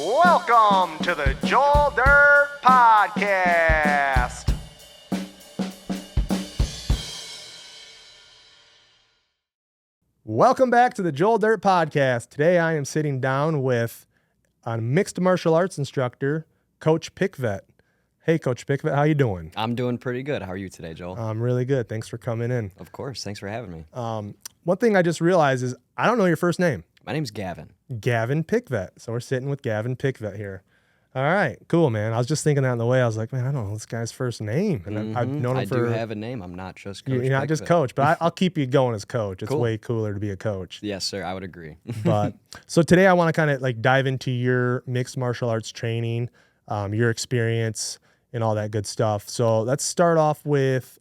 Welcome to the Joel Dirt Podcast. Welcome back to the Joel Dirt Podcast. Today I am sitting down with a mixed martial arts instructor, Coach Pickvett. Hey, Coach Pickvett, how you doing? I'm doing pretty good. How are you today, Joel? I'm really good. Thanks for coming in. Of course. Thanks for having me. One thing I just realized is I don't know your first name. My name's Gavin. Gavin Pickvett. So we're sitting with Gavin Pickvett here. All right, cool, man. I was just thinking that on the way. I was like, man, I don't know this guy's first name. And I've known him I for... do have a name. I'm not just Coach. You're not Pickvett. just Coach, but I'll keep you going as Coach. It's Cool. way cooler to be a coach. Yes, sir. I would agree. But so today I want to kind of like dive into your mixed martial arts training, your experience, and all that good stuff. So let's start off with,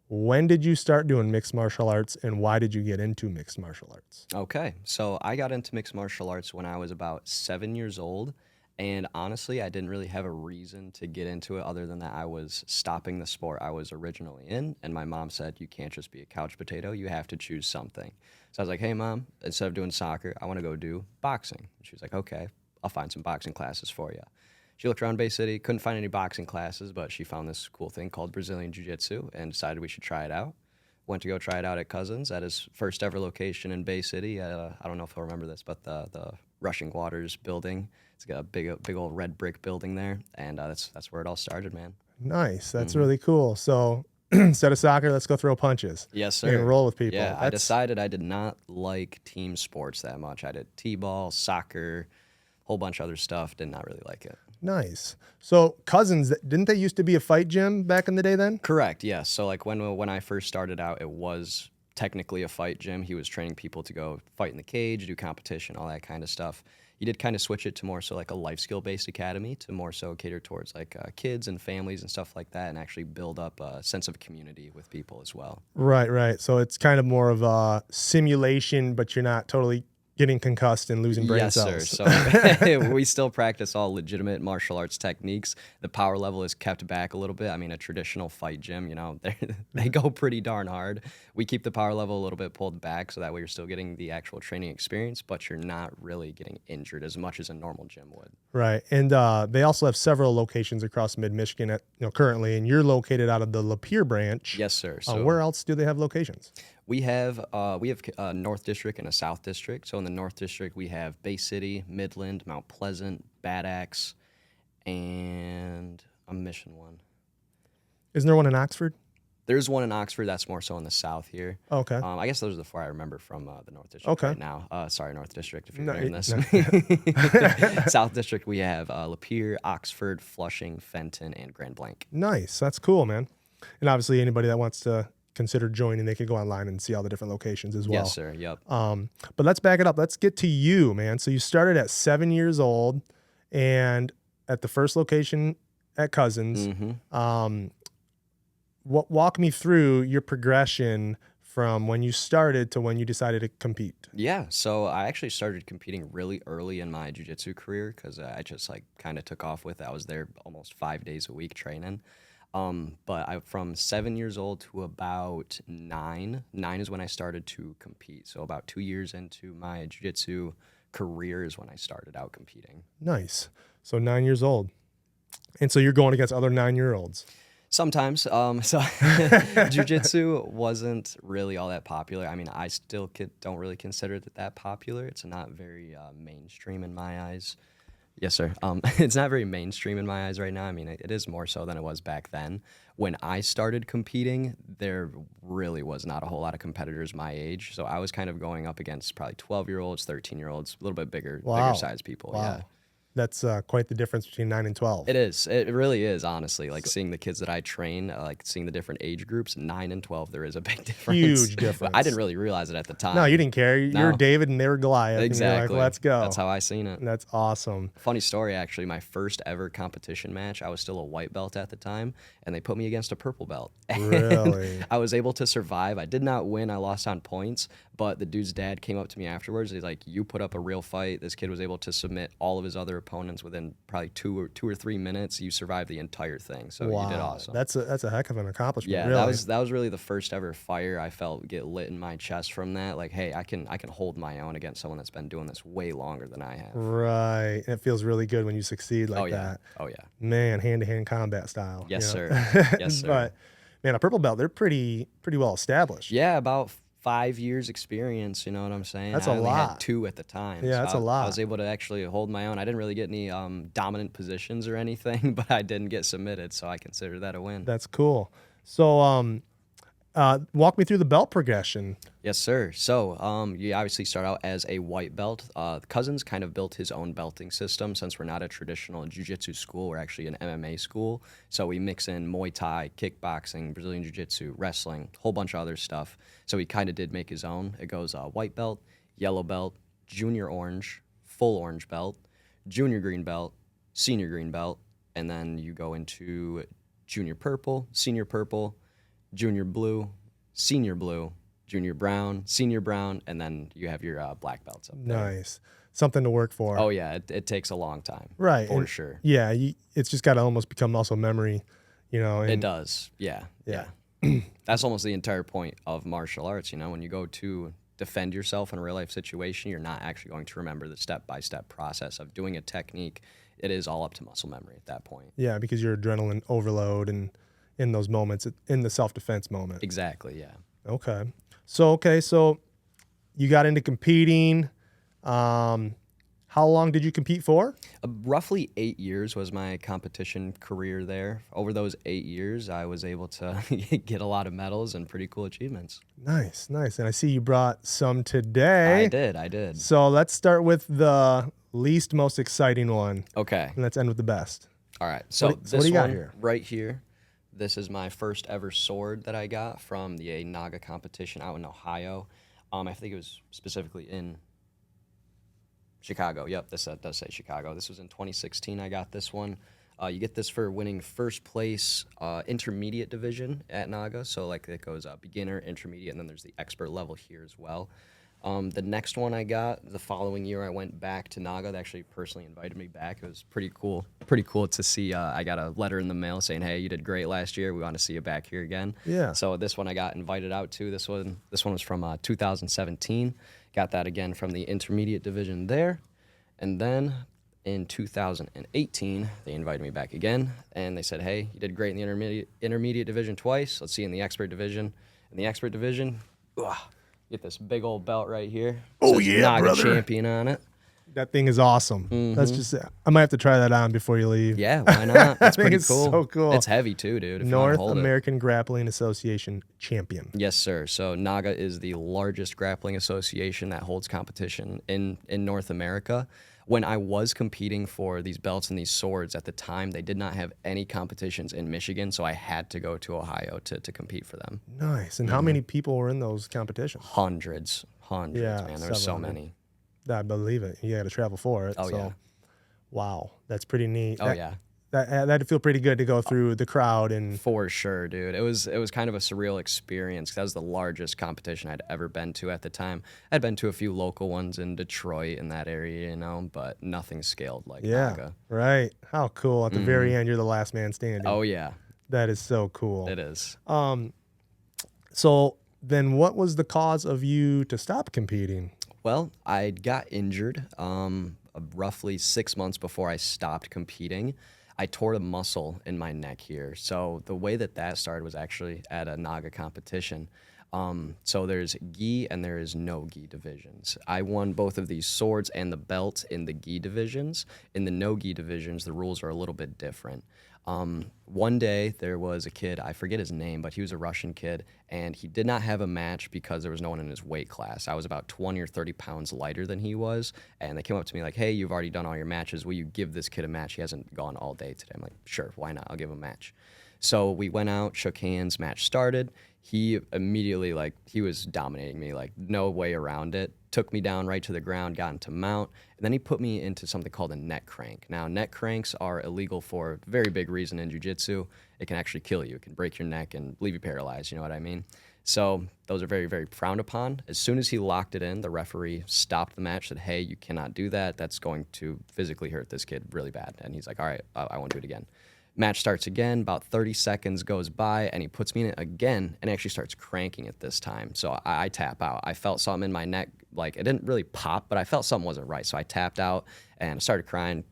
when did you start doing mixed martial arts and why did you get into mixed martial arts? Okay. So I got into mixed martial arts when I was about 7 years old. And honestly, I didn't really have a reason to get into it other than that I was stopping the sport I was originally in. And my mom said, you can't just be a couch potato. You have to choose something. So I was like, hey, Mom, instead of doing soccer, I want to go do boxing. And she was like, okay, I'll find some boxing classes for you. She looked around Bay City, couldn't find any boxing classes, but she found this cool thing called Brazilian Jiu-Jitsu and decided we should try it out. Went to go try it out at Cosens at his first ever location in Bay City. I don't know if you'll remember this, but the Rushing Waters building. It's got a big old red brick building there, and that's where it all started, man. Nice. That's really cool. So instead of soccer, let's go throw punches. Yes, sir. And roll with people. Yeah, I decided I did not like team sports that much. I did t-ball, soccer, whole bunch of other stuff. Did not really like it. Nice. So Cosens, didn't they used to be a fight gym back in the day then? Correct, yes. So like when I first started out, it was technically a fight gym. He was training people to go fight in the cage, do competition, all that kind of stuff. He did kind of switch it to more so like a life skill based academy to more so cater towards like kids and families and stuff like that, and actually build up a sense of community with people as well. Right. So it's kind of more of a simulation, but you're not totally getting concussed and losing brain cells. Yes, sir. So we still practice all legitimate martial arts techniques. The power level is kept back a little bit. I mean, a traditional fight gym, you know, they go pretty darn hard. We keep the power level a little bit pulled back so that way you're still getting the actual training experience, but you're not really getting injured as much as a normal gym would. Right. And they also have several locations across mid-Michigan currently, and you're located out of the Lapeer branch. Yes, sir. So where else do they have locations? We have a North District and a South District. So in the North District, we have Bay City, Midland, Mount Pleasant, Bad Axe, and I'm missing one. Isn't there one in Oxford? There's one in Oxford that's more so in the south here. Okay. I guess those are the four I remember from the North District right now. Sorry, North District, if you're hearing this. South District, we have Lapeer, Oxford, Flushing, Fenton, and Grand Blanc. Nice. That's cool, man. And obviously anybody that wants to consider joining, they could go online and see all the different locations as well. Yes, sir. Yep. But let's back it up. Let's get to you, man. So you started at 7 years old and at the first location at Cosens. Mm-hmm. Walk me through your progression from when you started to when you decided to compete. Yeah, so I actually started competing really early in my jiu-jitsu career because I just like kind of took off with it. I was there almost 5 days a week training. But from 7 years old to about nine is when I started to compete. So about 2 years into my jiu-jitsu career is when I started out competing. Nice. So 9 years old. And so you're going against other 9-year-olds. Sometimes. So jiu-jitsu wasn't really all that popular. I mean, I still don't really consider it that popular. It's not very mainstream in my eyes. Yes, sir. It's not very mainstream in my eyes right now. I mean, it is more so than it was back then. When I started competing, there really was not a whole lot of competitors my age. So I was kind of going up against probably 12-year-olds, 13-year-olds, a little bit bigger size people. Wow. Yeah. That's quite the difference between 9 and 12. It is. It really is, honestly. Like seeing the kids that I train, like seeing the different age groups, 9 and 12, there is a big difference. Huge difference. I didn't really realize it at the time. No, you didn't care. You were David and they were Goliath. Exactly. And you're like, let's go. That's how I seen it. That's awesome. Funny story, actually. My first ever competition match, I was still a white belt at the time, and they put me against a purple belt. Really? I was able to survive. I did not win. I lost on points, But the dude's dad came up to me afterwards. He's like, "You put up a real fight. This kid was able to submit all of his other opponents within probably two or 3 minutes. You survived the entire thing, so you did awesome." That's a heck of an accomplishment. Yeah, really. that was really the first ever fire I felt get lit in my chest from that. Like, hey, I can hold my own against someone that's been doing this way longer than I have. Right. And it feels really good when you succeed like that. Oh yeah. Man, hand-to-hand combat style. Yes, you know? sir. Yes, sir. But man, a purple belt, they're pretty well established. Yeah, about 5 years experience, you know what I'm saying? That's I a only lot. had 2 at the time. Yeah, that's a lot. I was able to actually hold my own. I didn't really get any dominant positions or anything, but I didn't get submitted, so I consider that a win. That's cool. So walk me through the belt progression. Yes, sir. So you obviously start out as a white belt. Cosens kind of built his own belting system. Since we're not a traditional jiu-jitsu school, we're actually an MMA school. So we mix in Muay Thai, kickboxing, Brazilian jiu-jitsu, wrestling, a whole bunch of other stuff. So he kind of did make his own. It goes white belt, yellow belt, junior orange, full orange belt, junior green belt, senior green belt, and then you go into junior purple, junior blue, senior blue, junior brown, senior brown, and then you have your black belts up there. Nice. Something to work for. Oh, yeah, it takes a long time. Right. For And sure. yeah, it's just got to almost become muscle memory, you know. And It does. Yeah. Yeah. That's almost the entire point of martial arts, you know. When you go to defend yourself in a real life situation, you're not actually going to remember the step-by-step process of doing a technique. It is all up to muscle memory at that point. Yeah, because you're adrenaline overload and in those moments, in the self-defense moment. Exactly, yeah. Okay. So you got into competing. How long did you compete for? Roughly 8 years was my competition career there. Over those 8 years, I was able to get a lot of medals and pretty cool achievements. Nice. And I see you brought some today. I did. So let's start with the least most exciting one, Okay. and let's end with the best. All right. So What this do you got one here? right here, this is my first ever sword that I got from the Naga competition out in Ohio. I think it was specifically in Chicago. Yep, this does say Chicago. This was in 2016. I got this one. You get this for winning first place intermediate division at Naga. So like it goes beginner, intermediate, and then there's the expert level here as well. The next one I got, the following year I went back to Naga. They actually personally invited me back. It was pretty cool. Pretty cool to see. I got a letter in the mail saying, "Hey, you did great last year. We want to see you back here again." Yeah. So this one I got invited out to. This one was from 2017. Got that again from the intermediate division there. And then in 2018, they invited me back again, and they said, "Hey, you did great in the intermediate division twice. Let's see you in the expert division." In the expert division, get this big old belt right here. Oh, Says yeah, Naga brother. champion on it. That thing is awesome. That's just, I might have to try that on before you leave. Yeah, why not? It's think pretty it's cool. so cool. It's heavy too, dude. If you wanna North hold it. American Grappling Association champion. Yes, sir. So Naga is the largest grappling association that holds competition in North America. When I was competing for these belts and these swords at the time, they did not have any competitions in Michigan, so I had to go to Ohio to compete for them. Nice. And how many people were in those competitions? Hundreds, Yeah, man. There were so 700. many. I believe it. You got to travel for it. Oh, so, yeah. Wow, that's pretty neat. Oh, yeah. That'd feel pretty good to go through the crowd and For sure, dude. It was kind of a surreal experience 'cause that was the largest competition I'd ever been to at the time. I'd been to a few local ones in Detroit in that area, you know, but nothing scaled like yeah, Naga. right. How cool! At the very end, you're the last man standing. Oh yeah, That is so cool. it is. So then, what was the cause of you to stop competing? Well, I got injured roughly 6 months before I stopped competing. I tore a muscle in my neck here. So the way that started was actually at a Naga competition. So there's gi and there is no gi divisions. I won both of these swords and the belt in the gi divisions. In the no gi divisions, the rules are a little bit different. One day there was a kid, I forget his name, but he was a Russian kid, and he did not have a match because there was no one in his weight class. I was about 20 or 30 pounds lighter than he was, and they came up to me like, "Hey, you've already done all your matches. Will you give this kid a match? He hasn't gone all day today." I'm like, "Sure, why not? I'll give him a match." So we went out, shook hands, match started. He immediately, he was dominating me, no way around it. Took me down right to the ground, got into mount, and then he put me into something called a neck crank. Now, neck cranks are illegal for a very big reason in jiu-jitsu. It can actually kill you. It can break your neck and leave you paralyzed, you know what I mean? So those are very, very frowned upon. As soon as he locked it in, the referee stopped the match, said, hey, you cannot do that. That's going to physically hurt this kid really bad. And he's like, all right, I won't do it again. Match starts again, about 30 seconds goes by, and he puts me in it again and actually starts cranking it this time. So I tap out. I felt something in my neck, like it didn't really pop, but I felt something wasn't right. So I tapped out and started crying.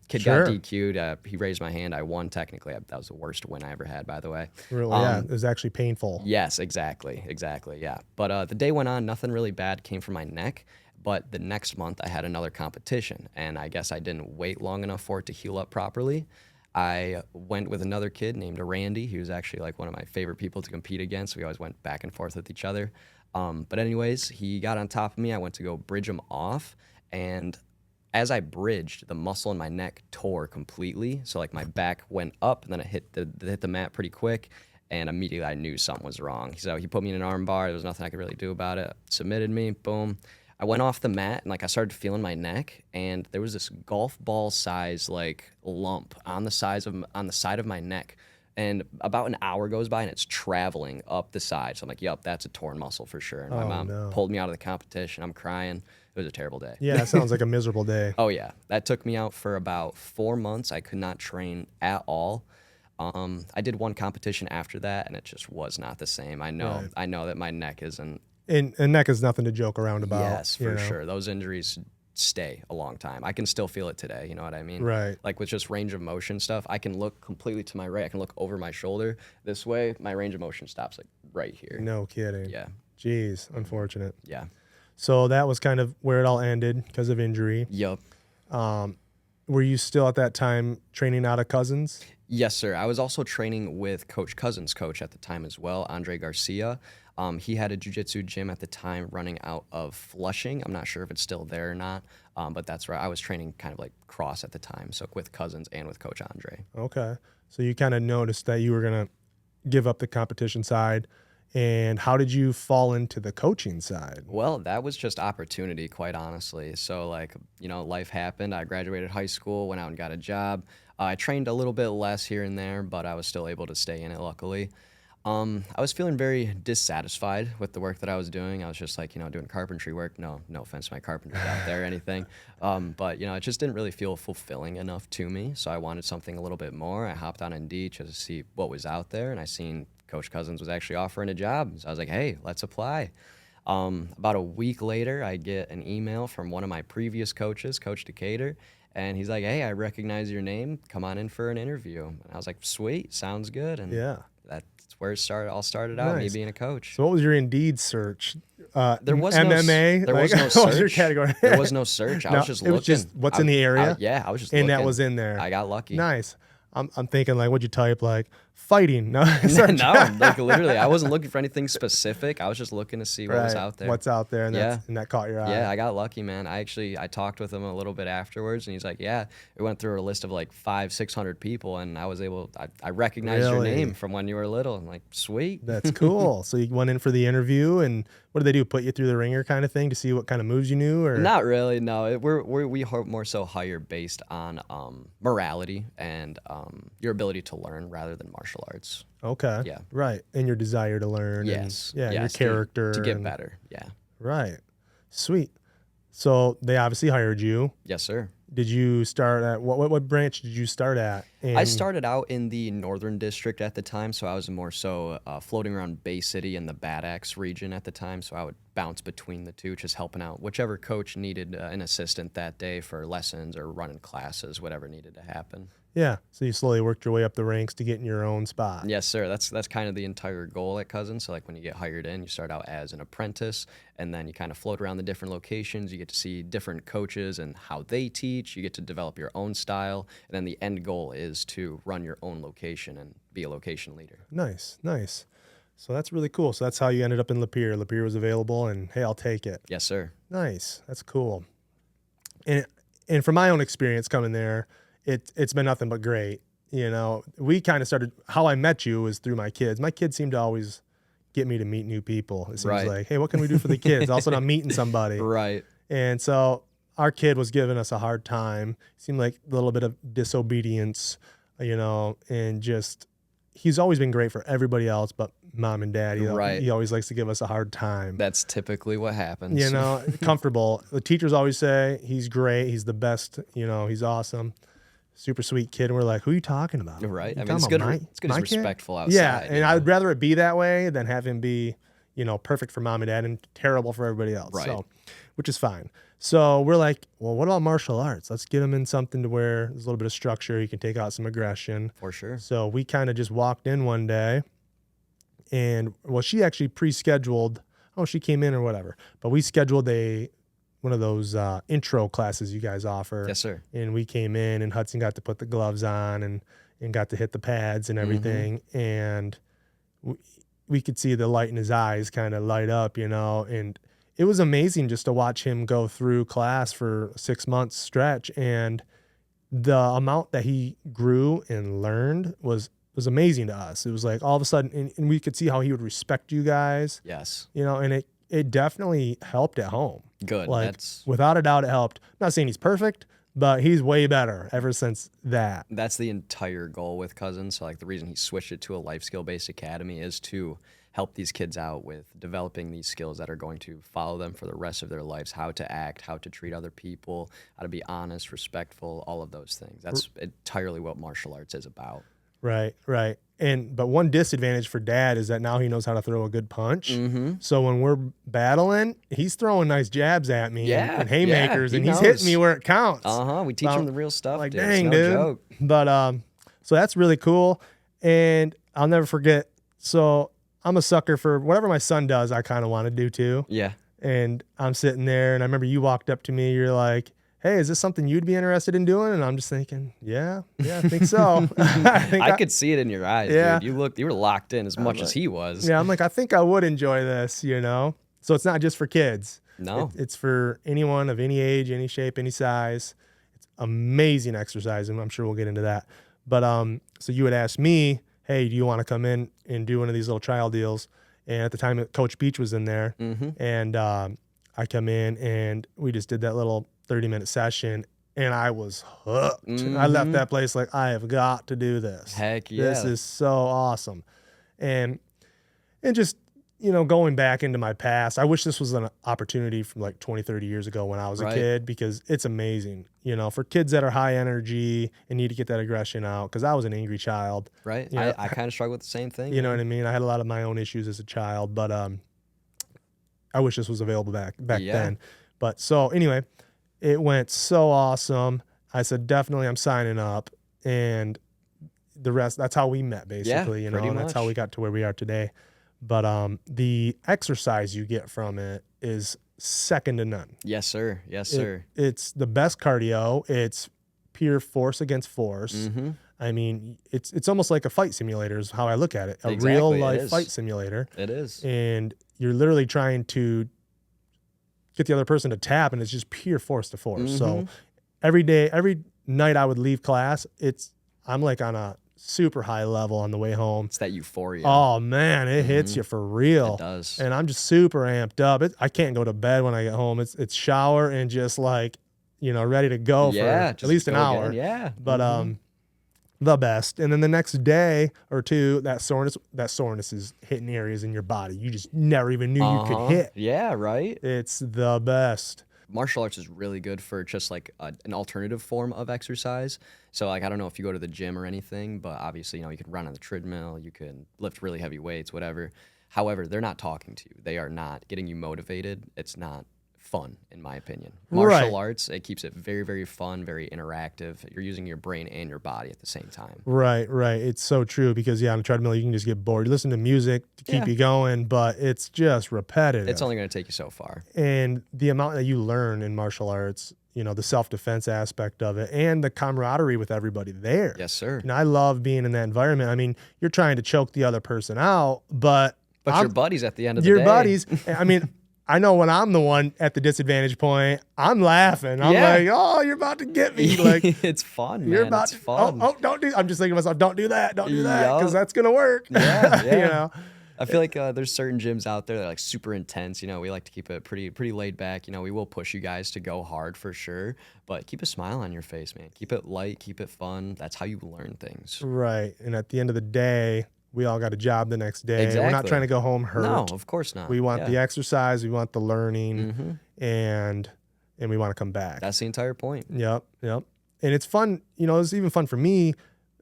Kid got DQ'd. He raised my hand. I won technically. That was the worst win I ever had, by the way. Really? Yeah, it was actually painful. Yes, exactly, yeah. But the day went on. Nothing really bad came from my neck. But the next month I had another competition, and I guess I didn't wait long enough for it to heal up properly. I went with another kid named Randy. He was actually like one of my favorite people to compete against. We always went back and forth with each other. But anyways, he got on top of me. I went to go bridge him off. And as I bridged, the muscle in my neck tore completely. So like my back went up and then it hit the mat pretty quick. And immediately I knew something was wrong. So he put me in an arm bar. There was nothing I could really do about it. Submitted me, boom. I went off the mat and like I started feeling my neck, and there was this golf ball size like lump on the side of my neck. And about an hour goes by and it's traveling up the side. So I'm like, yep, that's a torn muscle for sure. And my mom pulled me out of the competition. I'm crying. It was a terrible day. Yeah, it sounds like a miserable day. Oh yeah. That took me out for about 4 months. I could not train at all. I did one competition after that and it just was not the same. I know that my neck isn't. And neck is nothing to joke around about. Yes, for sure. Those injuries stay a long time. I can still feel it today. You know what I mean? Right. Like with just range of motion stuff, I can look completely to my right. I can look over my shoulder this way. My range of motion stops like right here. No kidding. Yeah. Jeez, unfortunate. Yeah. So that was kind of where it all ended because of injury. Yep. Were you still at that time training out of Cosens? Yes, sir. I was also training with Coach Cosens' coach at the time as well, Andre Garcia. He had a jiu-jitsu gym at the time running out of Flushing. I'm not sure if it's still there or not, but that's right. I was training kind of like cross at the time, so with Cosens and with Coach Andre. Okay. So you kind of noticed that you were going to give up the competition side. And how did you fall into the coaching side? Well, that was just opportunity, quite honestly. So, like, life happened. I graduated high school, went out and got a job. I trained a little bit less here and there, but I was still able to stay in it, luckily. I was feeling very dissatisfied with the work that I was doing. I was just like, doing carpentry work. No offense to my carpenters out there or anything. But, it just didn't really feel fulfilling enough to me. So I wanted something a little bit more. I hopped on Indeed just to see what was out there, and I seen Coach Cosens was actually offering a job. So I was like, hey, let's apply. About a week later, I get an email from one of my previous coaches, Coach Decatur, and he's like, hey, I recognize your name. Come on in for an interview. And I was like, sweet, sounds good. And that's where it all started out, me being a coach. So what was your Indeed search? There was MMA? There was no search. What was your category? There was no search. I was just looking. It was just what's in the area? I was just looking. And that was in there. I got lucky. Nice. I'm thinking like, what'd you type? Like fighting? No, no, like literally, I wasn't looking for anything specific. I was just looking to see what was out there. What's out there, and that caught your eye. Yeah, I got lucky, man. I talked with him a little bit afterwards, and he's like, yeah, we went through a list of like 500-600 people, and I was able, I recognized your name from when you were little. I'm like, sweet. That's cool. So you went in for the interview, and what did they do? Put you through the ringer kind of thing to see what kind of moves you knew, or not really? No, we more so hire based on morality and your ability to learn rather than martial arts. Okay. Yeah. Right. And your desire to learn. Yes. And, your character. To get better. Yeah. Right. Sweet. So they obviously hired you. Yes, sir. Did you start at what branch did you start at? I started out in the Northern District at the time, so I was more so floating around Bay City and the Bad Axe region at the time, so I would bounce between the two, just helping out whichever coach needed an assistant that day for lessons or running classes, whatever needed to happen. Yeah, so you slowly worked your way up the ranks to get in your own spot. Yes, sir. That's kind of the entire goal at Cosens. So like when you get hired in, you start out as an apprentice, and then you kind of float around the different locations. You get to see different coaches and how they teach. You get to develop your own style, and then the end goal is to run your own location and be a location leader. Nice. So that's really cool. So that's how you ended up in Lapeer. Lapeer was available, and hey, I'll take it. Yes, sir. Nice. That's cool. And from my own experience coming there, it's been nothing but great. We kind of started, how I met you was through my kids. My kids seem to always get me to meet new people. It seems like, hey, what can we do for the kids? Also, I'm meeting somebody. Right. And so our kid was giving us a hard time. Seemed like a little bit of disobedience, and just he's always been great for everybody else, but mom and dad, Right. he always likes to give us a hard time. That's typically what happens. You know, comfortable. The teachers always say he's great. He's the best. You know, he's awesome. Super sweet kid. And we're like, who are you talking about? Right. You I mean, talking it's about good. It's good. my He's kid? respectful outside. Yeah, and you know? I'd rather it be that way than have him be, you know, perfect for mom and dad and terrible for everybody else. Right. So, which is fine. So we're like, well, what about martial arts? Let's get him in something to where there's a little bit of structure. He can take out some aggression. For sure. So we kind of just walked in one day, and well, she actually pre-scheduled. Oh, she came in or whatever. But we scheduled one of those intro classes you guys offer. Yes, sir. And we came in, and Hudson got to put the gloves on and got to hit the pads and everything. And we could see the light in his eyes kind of light up, you know. And it was amazing just to watch him go through class for a 6 months stretch. And the amount that he grew and learned was amazing to us. It was like all of a sudden, and we could see how he would respect you guys. Yes. You know, and it definitely helped at home. Good. Like, without a doubt, it helped. I'm not saying he's perfect, but he's way better ever since that. That's the entire goal with Cosens. So, like, the reason he switched it to a life skill-based academy is to help these kids out with developing these skills that are going to follow them for the rest of their lives, how to act, how to treat other people, how to be honest, respectful, all of those things. That's entirely what martial arts is about. Right, right. But one disadvantage for dad is that now he knows how to throw a good punch. So when we're battling, he's throwing nice jabs at me and haymakers, and he's hitting me where it counts. We teach him the real stuff. Like, dude. dang, it's no dude. joke. But so that's really cool. And I'll never forget. So I'm a sucker for whatever my son does, I kind of want to do too. Yeah. And I'm sitting there, and I remember you walked up to me. You're like, hey, is this something you'd be interested in doing? And I'm just thinking, yeah, I think so. I could see it in your eyes, Yeah. dude. You were locked in as much as he was. Yeah, I'm like, I think I would enjoy this, you know? So it's not just for kids. No. It's for anyone of any age, any shape, any size. It's amazing exercise, and I'm sure we'll get into that. But so you would ask me, hey, do you want to come in and do one of these little trial deals? And at the time, Coach Beach was in there. And I come in, and we just did that little 30-minute session, and I was hooked. I left that place like, I have got to do this. Heck yeah. This is so awesome. And just, you know, going back into my past, I wish this was an opportunity from like 20, 30 years ago when I was a kid, because it's amazing, you know, for kids that are high energy and need to get that aggression out, because I was an angry child. Right. You know, I kind of struggle with the same thing. You know what I mean? I had a lot of my own issues as a child, but I wish this was available back then. But so anyway, it went so awesome. I said, definitely I'm signing up. And the rest, that's how we met, basically, you know, and that's how we got to where we are today. But the exercise you get from it is second to none. Yes, sir. Yes, sir. It's the best cardio. It's pure force against force. I mean, it's almost like a fight simulator is how I look at it. A real life fight simulator. It is. And you're literally trying to get the other person to tap, and it's just pure force to force. So every night I would leave class, I'm like on a super high level on the way home. It's that euphoria. Oh man, it hits you for real. It does. And I'm just super amped up. I can't go to bed when I get home. It's shower and just like, you know, ready to go for at least an hour. Again. Yeah. But the best. And then the next day or two, that soreness is hitting areas in your body you just never even knew you could hit. Yeah, right. It's the best. Martial arts is really good for just like an alternative form of exercise. So like, I don't know if you go to the gym or anything, but obviously, you know, you can run on the treadmill, you can lift really heavy weights, whatever. However, they're not talking to you. They are not getting you motivated. It's not fun, in my opinion. Martial arts, it keeps it very, very fun, very interactive. You're using your brain and your body at the same time. Right. It's so true, because on a treadmill you can just get bored. You listen to music to keep you going, but it's just repetitive. It's only going to take you so far. And the amount that you learn in martial arts, you know, the self-defense aspect of it and the camaraderie with everybody there. Yes, sir. And I love being in that environment. I mean, you're trying to choke the other person out, but your buddies at the end of the day. Your buddies. I mean, I know when I'm the one at the disadvantage point, I'm laughing. I'm like, oh, you're about to get me. Like, it's fun, man. You're about fun. Oh, don't do. I'm just thinking to myself, don't do that. Don't do that, because that's gonna work. Yeah. You know. I feel like there's certain gyms out there that are like super intense. You know, we like to keep it pretty laid back. You know, we will push you guys to go hard for sure, but keep a smile on your face, man. Keep it light, keep it fun. That's how you learn things. Right. And at the end of the day, we all got a job the next day. We're not Exactly. trying to go home No, hurt. of course not. We want Yeah. the exercise, we want the learning, hmm and we want to come back. That's the entire point. Yep. And it's fun, you know, it was even fun for me.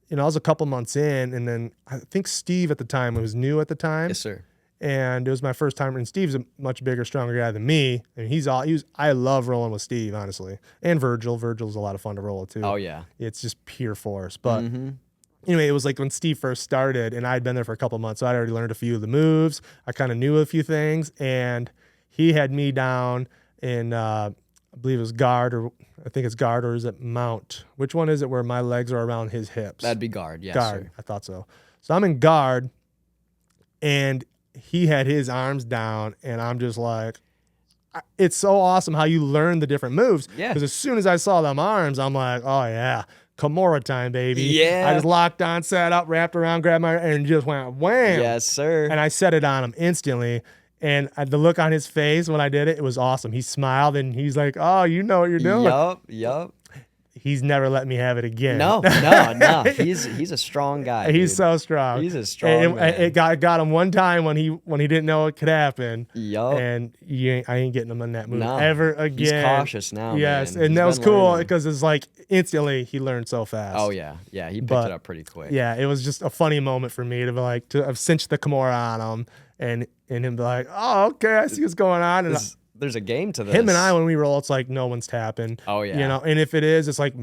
You know, I was a couple months in, and then I think Steve at the time was new at the time. Yes, sir. And it was my first time, and Steve's a much bigger, stronger guy than me. And I love rolling with Steve, honestly. And Virgil. Virgil's a lot of fun to roll with too. Oh yeah. It's just pure force. But hmm anyway, it was like when Steve first started, and I'd been there for a couple months, so I'd already learned a few of the moves. I kind of knew a few things, and he had me down in, I believe it was guard, or I think it's guard, or is it mount? Which one is it where my legs are around his hips? That'd be guard. Yes, Guard. sir. I thought so. So I'm in guard, and he had his arms down, and I'm just like, it's so awesome how you learn the different moves. Yeah. Because as soon as I saw them arms, I'm like, oh yeah, Kimura time, baby. Yeah. I just locked on, sat up, wrapped around, grabbed my, and just went wham. Yes, sir. And I set it on him instantly. And the look on his face when I did it, it was awesome. He smiled and he's like, oh, you know what you're doing. Yup. He's never let me have it again. No. He's a strong guy. He's dude. so strong. He's a strong man. It got him one time when he didn't know it could happen. Yup. And I ain't getting him in that move No. ever again. He's cautious now. Yes, man. and He's that was been cool learning. because it's like instantly he learned so fast. Oh yeah. He picked it up pretty quick. Yeah, it was just a funny moment for me to be like to have cinched the Kimura on him and him be like, oh okay, I see what's going on. And There's a game to this. him and I, when we roll, it's like no one's tapping. Oh yeah. You know, and if it is, it's like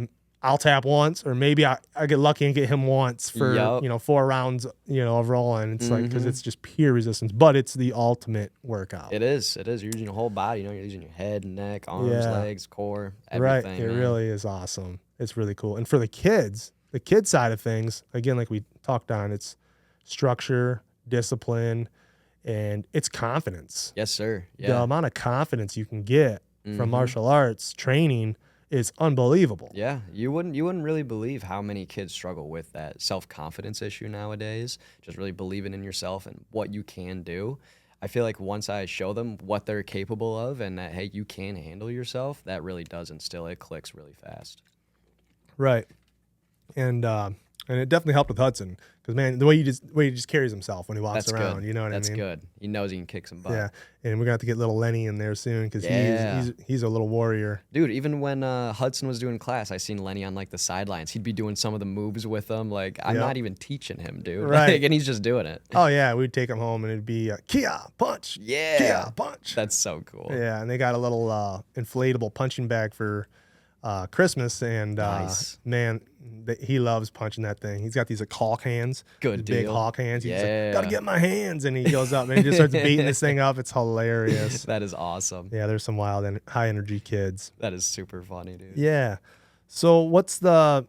I'll tap once, or maybe I get lucky and get him once for Yup. 4 rounds of rolling. It's like because it's just pure resistance, but it's the ultimate workout. It is. You're using your whole body. You know, you're using your head, neck, arms, Yeah. legs, core, Right, everything. it man. really is awesome. It's really cool. And for the kid side of things, again, like we talked on, it's structure, discipline, and it's confidence. Yes, sir. The Yeah. amount of confidence you can get from martial arts training is unbelievable. Yeah, you wouldn't really believe how many kids struggle with that self-confidence issue nowadays, just really believing in yourself and what you can do. I feel like once I show them what they're capable of and that, hey, you can handle yourself, that really does instill, it clicks really fast. Right. And it definitely helped with Hudson because, man, the way he just carries himself when he walks That's around, good. you know what That's I mean? good. He knows he can kick some butt. Yeah. And we're going to have to get little Lenny in there soon because Yeah. he's a little warrior. Dude, even when Hudson was doing class, I seen Lenny on like the sidelines. He'd be doing some of the moves with them. Like I'm Yep. not even teaching him, dude. Right. Like, and he's just doing it. Oh, yeah. We'd take him home and it'd be Kia, punch. Yeah. Kia, punch. That's so cool. Yeah. And they got a little inflatable punching bag for Christmas. And Nice. man, he loves punching that thing. He's got these hawk hands. Good these big deal. hawk hands. He's Yeah. like, gotta get my hands. And he goes up and he just starts beating this thing up. It's hilarious. That is awesome. Yeah, there's some wild and high energy kids. That is super funny, dude. Yeah. So what's the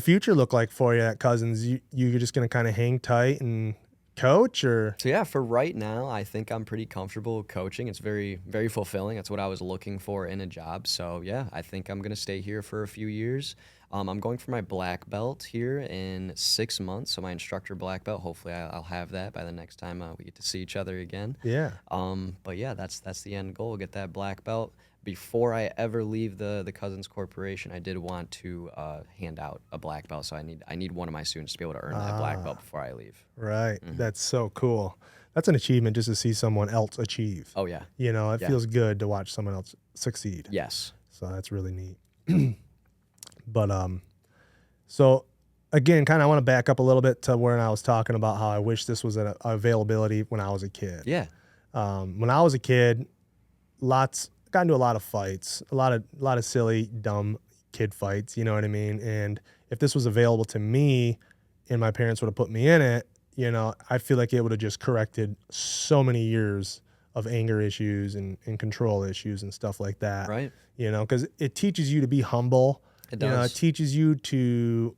future look like for you at Cosens? You're just gonna kind of hang tight and coach, or So yeah, for right now, I think I'm pretty comfortable coaching. It's very, very fulfilling. That's what I was looking for in a job. So yeah, I think I'm gonna stay here for a few years. I'm going for my black belt here in 6 months. So my instructor black belt. Hopefully, I'll have that by the next time we get to see each other again. yeah, But yeah, that's the end goal. Get that black belt. Before I ever leave the Cosens Corporation, I did want to hand out a black belt. So I need one of my students to be able to earn that black belt before I leave. right. That's so cool. That's an achievement just to see someone else achieve. Oh yeah. You know, it Yeah. feels good to watch someone else succeed. Yes. So that's really neat. But so again, kind of I want to back up a little bit to where I was talking about how I wish this was an availability when I was a kid. Yeah. When I was a kid, got into a lot of fights, a lot of silly, dumb kid fights. You know what I mean? And if this was available to me, and my parents would have put me in it, you know, I feel like it would have just corrected so many years of anger issues and control issues and stuff like that. Right. You know, because it teaches you to be humble. It You know, it does. teaches you to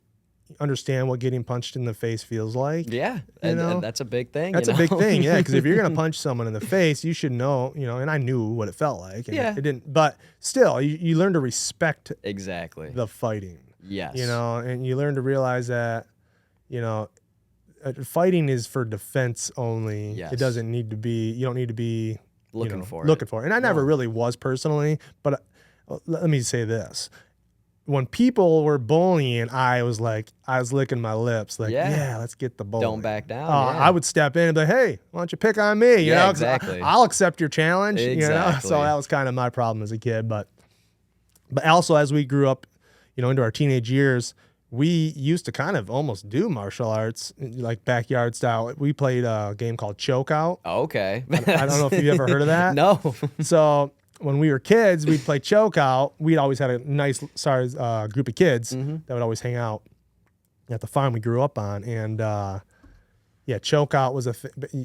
understand what getting punched in the face feels like. Yeah. And know? that's a big thing. That's you a big know? thing, yeah. Because if you're gonna punch someone in the face, you should know, you know. And I knew what it felt like. And Yeah. it didn't, but still, you learn to respect Exactly. the fighting. Yes. You know, and you learn to realize that, you know, fighting is for defense only. Yes. It doesn't need to be, you don't need to be Looking for looking it. for it. And I never really was personally, but let me say this. When people were bullying, I was licking my lips, like, yeah, let's get the bully. Don't back down. I would step in and be like, hey, why don't you pick on me? You know, exactly. I'll accept your challenge. Exactly. You know? So that was kind of my problem as a kid. But also as we grew up, into our teenage years, we used to kind of almost do martial arts, like backyard style. We played a game called Chokeout. Okay. I don't know if you've ever heard of that. No. So when we were kids, we'd play Chokeout. We'd always had a nice size group of kids that would always hang out at the farm we grew up on. And Chokeout was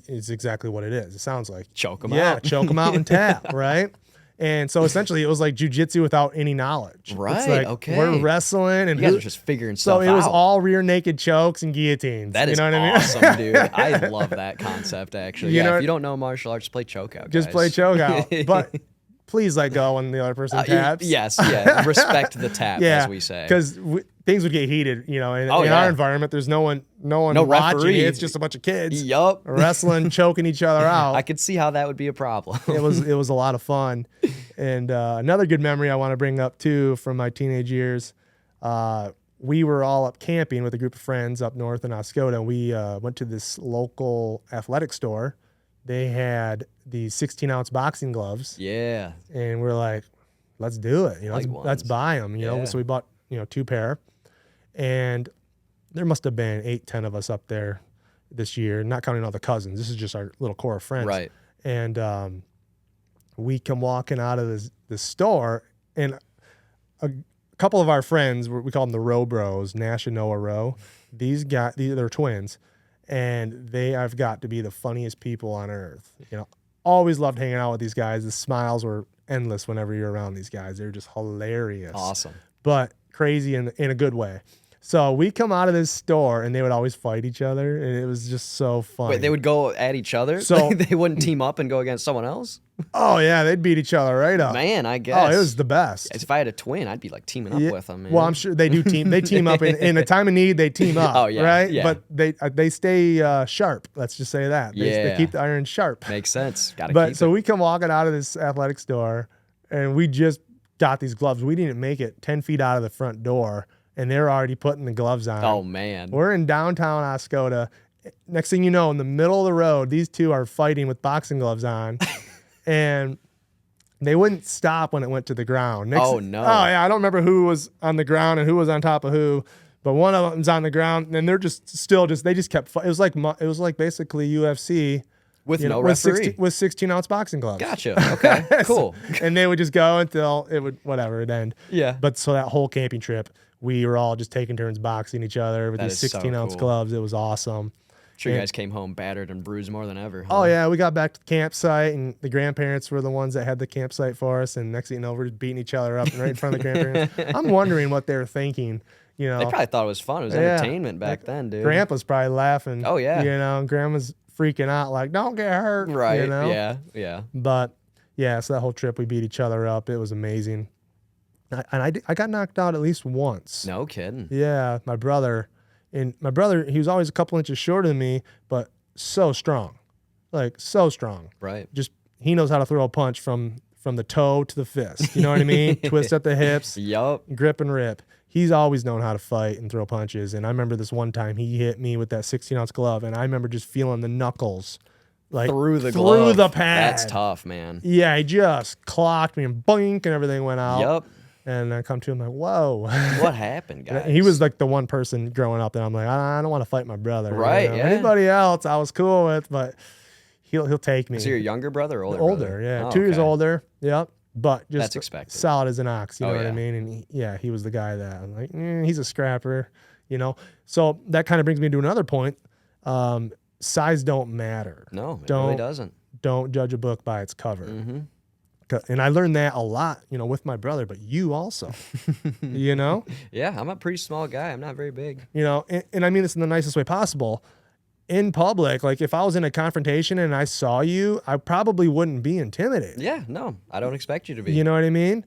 is exactly what it is. It sounds like. Choke them out. Yeah, choke them out and tap, right? And so essentially it was like jujitsu without any knowledge. Right, It's like okay. we're wrestling and You guys are just figuring stuff out. So it was all rear naked chokes and guillotines. That is awesome, dude. I love that concept, actually. If you don't know martial arts, play Chokeout, Just play Chokeout. But please let go when the other person taps. Yes, yeah. Respect the tap, as we say. Because things would get heated, in our environment. There's no one watching. Referee. It's just a bunch of kids Yup. wrestling, choking each other out. I could see how that would be a problem. It was a lot of fun. And another good memory I want to bring up too from my teenage years. We were all up camping with a group of friends up north in Oscoda. We went to this local athletic store. They had these 16-ounce boxing gloves. Yeah. And we're like, let's do it. Let's buy them. So we bought 2 pair. And there must have been 8-10 of us up there this year, not counting all the cousins. This is just our little core of friends. Right. And we come walking out of the store, and a couple of our friends, we call them the Row Bros, Nash and Noah Rowe. They're twins, and they have got to be the funniest people on earth. Always loved hanging out with these guys. The smiles were endless whenever you're around these guys. They're just hilarious. Awesome. But crazy in a good way. So we come out of this store, and they would always fight each other, and it was just so funny. Wait, they would go at each other? So they wouldn't team up and go against someone else? Oh, yeah, they'd beat each other right up. Man, I guess. Oh, it was the best. If I had a twin, I'd be like teaming up with them, man. Well, I'm sure they do team. They team up in a time of need. They team up. Oh, yeah, right. yeah. But they stay sharp. Let's just say that. They keep the iron sharp. Makes sense. Got to keep it. So we come walking out of this athletic store, and we just got these gloves. We didn't make it 10 feet out of the front door, and they're already putting the gloves on. Oh, man. We're in downtown Oscoda. Next thing you know, in the middle of the road, these two are fighting with boxing gloves on, and they wouldn't stop when it went to the ground. No. Oh, yeah. I don't remember who was on the ground and who was on top of who, but one of them's on the ground, and they're they just kept fighting. It was like basically UFC. With no referee. With 16-ounce boxing gloves. Gotcha. Okay, cool. And they would just go until it'd end. Yeah. But so that whole camping trip, we were all just taking turns boxing each other with these 16-ounce gloves. It was awesome. Sure, you guys came home battered and bruised more than ever. Huh? Oh, yeah. We got back to the campsite, and the grandparents were the ones that had the campsite for us. And next thing you know, we're just beating each other up right in front of the grandparents. I'm wondering what they were thinking. They probably thought it was fun. It was entertainment back then, dude. Grandpa's probably laughing. Oh, yeah. And Grandma's freaking out like, don't get hurt. Right. Yeah. But, yeah, so that whole trip, we beat each other up. It was amazing. I got knocked out at least once. No kidding. Yeah, my brother, he was always a couple inches shorter than me, but so strong, like so strong. Right. Just he knows how to throw a punch from the toe to the fist. You know what I mean? Twist at the hips. Yup. Grip and rip. He's always known how to fight and throw punches. And I remember this one time he hit me with that 16-ounce glove, and I remember just feeling the knuckles. Like through the pad. That's tough, man. Yeah, he just clocked me and boink, and everything went out. Yup. And I come to him like, whoa. What happened, guys? He was like the one person growing up that I'm like, I don't want to fight my brother. Right, yeah. Anybody else I was cool with, but he'll take me. Is he your younger brother or older Older, brother? yeah. Oh, 2 years older. Yep. But just that's expected. Solid as an ox, you know what yeah. I mean? And he was the guy that I'm like, he's a scrapper, So that kind of brings me to another point. Size don't matter. No, it really doesn't. Don't judge a book by its cover. Mm-hmm. And I learned that a lot, with my brother, but you also, Yeah, I'm a pretty small guy. I'm not very big. And I mean this in the nicest way possible. In public, like if I was in a confrontation and I saw you, I probably wouldn't be intimidated. Yeah, no, I don't expect you to be. You know what I mean?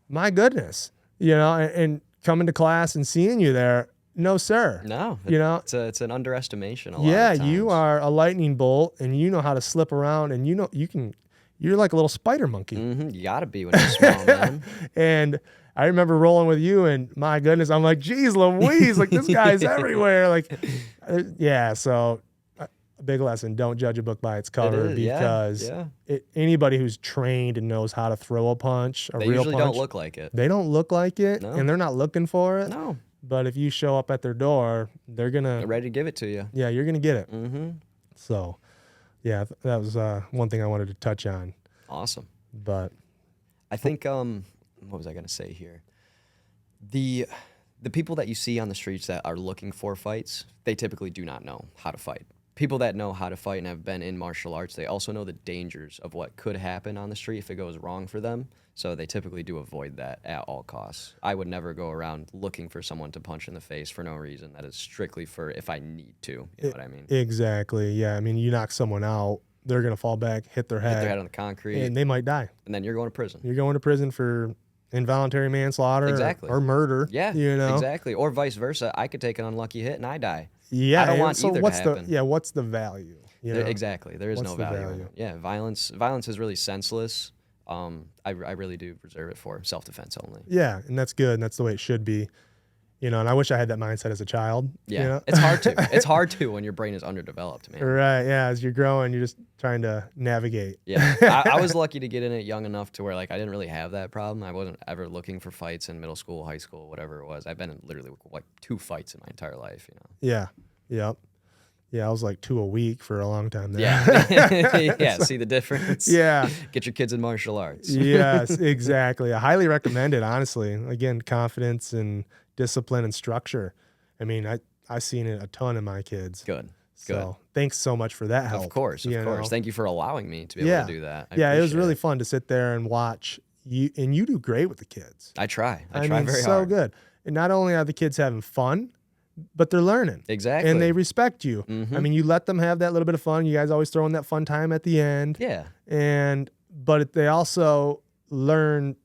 My goodness, and coming to class and seeing you there, no, sir. No, You know, it's an underestimation a lot yeah, of times. you are a lightning bolt, and you know how to slip around, and you're like a little spider monkey. You gotta be when you're small, man. And I remember rolling with you, and my goodness, I'm like, geez, Louise, like this guy's everywhere. Like, yeah. So a big lesson: don't judge a book by its cover, is, because yeah. Anybody who's trained and knows how to throw a punch, They usually don't look like it. they don't look like it, No. and they're not looking for it. No, But if you show up at their door, they're they're ready to give it to you. yeah, you're gonna get it. Mm-hmm. So, yeah, that was one thing I wanted to touch on. Awesome. But I think what was I gonna say here? The people that you see on the streets that are looking for fights, they typically do not know how to fight. People that know how to fight and have been in martial arts, they also know the dangers of what could happen on the street if it goes wrong for them. So they typically do avoid that at all costs. I would never go around looking for someone to punch in the face for no reason. That is strictly for if I need to. You know what I mean? exactly, yeah. I mean, you knock someone out, they're gonna fall back, hit their Hit head, their head on the concrete, and they might die. and then you're going to prison. You're going to prison for involuntary manslaughter, Exactly. or murder. Yeah, you know, exactly. Or vice versa. I could take an unlucky hit and I die. yeah. I don't and want so either to what's happen. what's the value? You know? Exactly. There is What's no the value in value? it. Yeah, violence is really senseless. I really do reserve it for self-defense only. Yeah, and that's good, and that's the way it should be. You know, and I wish I had that mindset as a child. Yeah, you know? it's hard to. It's hard to when your brain is underdeveloped, man. Right. Yeah. As you're growing, you're just trying to navigate. Yeah, I was lucky to get in it young enough to where like I didn't really have that problem. I wasn't ever looking for fights in middle school, high school, whatever it was. I've been in literally like 2 fights in my entire life. You know. Yeah. Yep. Yeah. I was like 2 a week for a long time there. Yeah. Yeah. See the difference? Yeah. Get your kids in martial arts. Yes, exactly. I highly recommend it, honestly. Again, confidence and discipline and structure. I mean, I've seen it a ton in my kids. Good. So thanks so much for that help. Of course. you know? Thank you for allowing me to be able to do that. I Yeah, it was appreciate really fun to sit there and watch you, and you do great with the kids. I try. I I try mean, very so hard. good. And not only are the kids having fun, but they're learning. Exactly. And they respect you. Mhm. I mean, you let them have that little bit of fun. You guys always throw in that fun time at the end. Yeah. But they also learn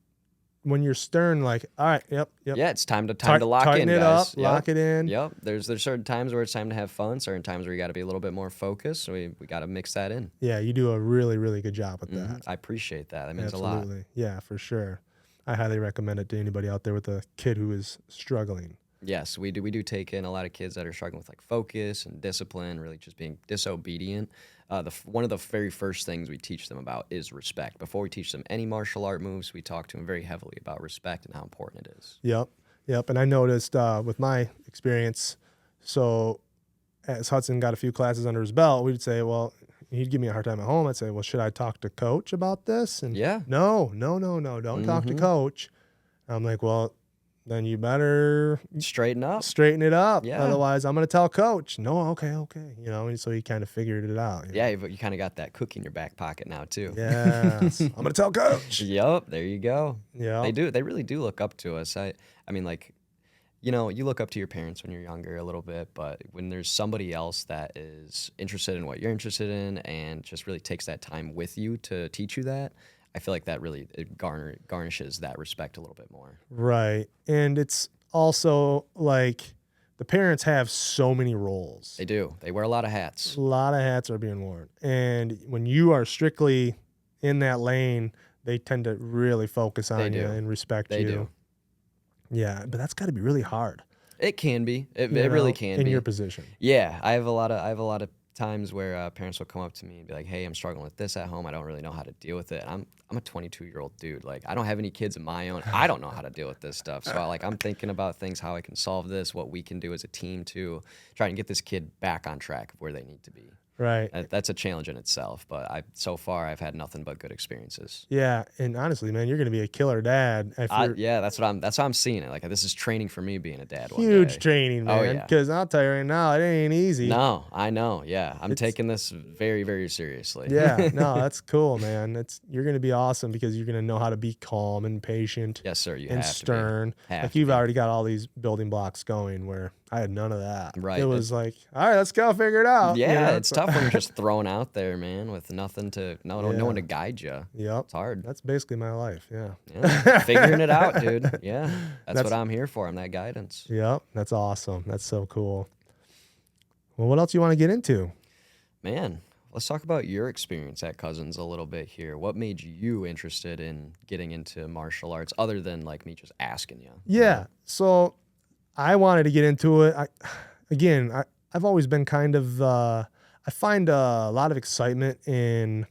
when you're stern, like, all right, yep. Yeah, it's time to lock tighten in, it guys. up, lock it in. Yep. There's certain times where it's time to have fun, certain times where you got to be a little bit more focused. So we got to mix that in. Yeah, you do a really, really good job with that. I appreciate that. That means Absolutely. a lot. Yeah, for sure. I highly recommend it to anybody out there with a kid who is struggling. Yes, we do take in a lot of kids that are struggling with like focus and discipline, really just being disobedient. One of the very first things we teach them about is respect. Before we teach them any martial art moves, we talk to them very heavily about respect and how important it is. Yep. And I noticed with my experience, so as Hudson got a few classes under his belt, we'd say, well, he'd give me a hard time at home. I'd say, well, should I talk to coach about this? And Yeah. no, don't talk to coach. I'm like, well, then you better Straighten up. straighten it up. Yeah. Otherwise, I'm going to tell coach. No, okay. You know, and so he kind of figured it out. Yeah, but you kind of got that cookie in your back pocket now too. Yes. I'm going to tell coach. Yep, there you go. Yeah. They really do look up to us. I mean, like, you know, you look up to your parents when you're younger a little bit, but when there's somebody else that is interested in what you're interested in and just really takes that time with you to teach you that, I feel like that really garnishes that respect a little bit more. Right. And it's also like the parents have so many roles. They do. They wear a lot of hats. A lot of hats are being worn. And when you are strictly in that lane, they tend to really focus on you and respect you. They do. Yeah, but that's got to be really hard. It can be. It you really know, can in be. your position. Yeah, I have a lot of times where parents will come up to me and be like, "Hey, I'm struggling with this at home. I don't really know how to deal with it." I'm a 22-year-old dude. Like, I don't have any kids of my own. I don't know how to deal with this stuff. So I'm thinking about things, how I can solve this, what we can do as a team to try and get this kid back on track of where they need to be. Right. That's a challenge in itself, but so far I've had nothing but good experiences. Yeah, and honestly, man, you're going to be a killer dad. Yeah, that's how I'm seeing it. Like, this is training for me being a dad. Huge one day. training, man. Oh, yeah. Because I'll tell you right now, it ain't easy. No, I know. Yeah, I'm taking this very, very seriously. Yeah, no, that's cool, man. You're going to be awesome because you're going to know how to be calm and patient. Yes, sir. You and have stern. to be. Like you've already got all these building blocks going where I had none of that. Right. It was like, all right, let's go figure it out. Yeah, it's tough when you're just thrown out there, man, with nothing to no one to guide you. Yep. It's hard. That's basically my life. Yeah. Yeah, figuring it out, dude. Yeah, that's what That's- I'm here for. I'm that guidance. Yep. That's awesome. That's so cool. Well, what else you want to get into? Man, let's talk about your experience at Cosens a little bit here. What made you interested in getting into martial arts other than like me just asking you? Yeah. So I wanted to get into it. I've always been kind of, I find a lot of excitement in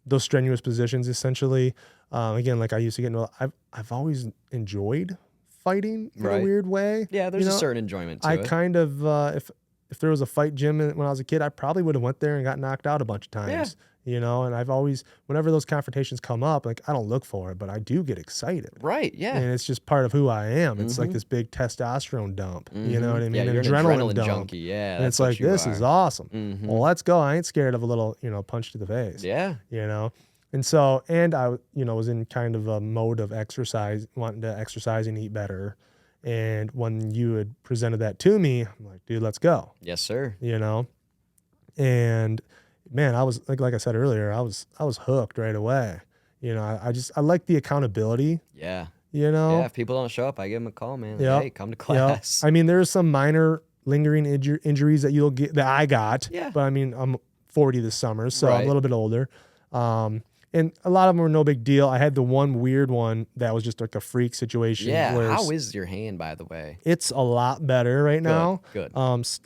those strenuous positions, essentially. Again, like I used to get into, I've always enjoyed fighting in a weird way. Yeah, there's a certain enjoyment to it. Kind of, if there was a fight gym when I was a kid, I probably would have went there and got knocked out a bunch of times. You know, and I've always, whenever those confrontations come up, like I don't look for it, but I do get excited. Right, yeah. And it's just part of who I am. It's like this big testosterone dump. You know what I mean? Yeah, an you're adrenaline an adrenaline dump. junkie. Yeah, And that's it's what like, you this are. is awesome. Well, let's go. I ain't scared of a little, punch to the face. Yeah. You know? And so, and I, was in kind of a mode of exercise, wanting to exercise and eat better. And when you had presented that to me, I'm like, dude, let's go. Yes, sir. And man, I was like I said earlier, I was hooked right away. I like the accountability. Yeah. Yeah, if people don't show up, I give them a call, man. Yep. Hey, come to class. I mean, there's some minor lingering injuries that you'll get that I got. Yeah. But I mean, I'm 40 this summer, so I'm Right. a little bit older. And a lot of them were no big deal. I had the one weird one that was just like a freak situation. Yeah. where How is your hand, by the way? it's a lot better right now. Good.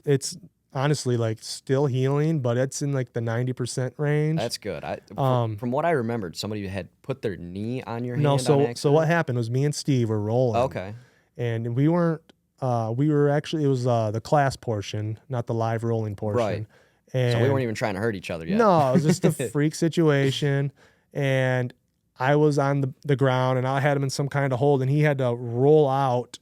It's honestly like still healing, but it's in like the 90% range. That's good. From what I remembered, somebody had put their knee on your hand. No, on so accident. what happened was me and Steve were rolling. Okay. And we weren't. We were actually. It was the class portion, not the live rolling portion. Right. And So we weren't even trying to hurt each other yet. No, it was just a freak situation. And I was on the ground, and I had him in some kind of hold, and he had to roll out,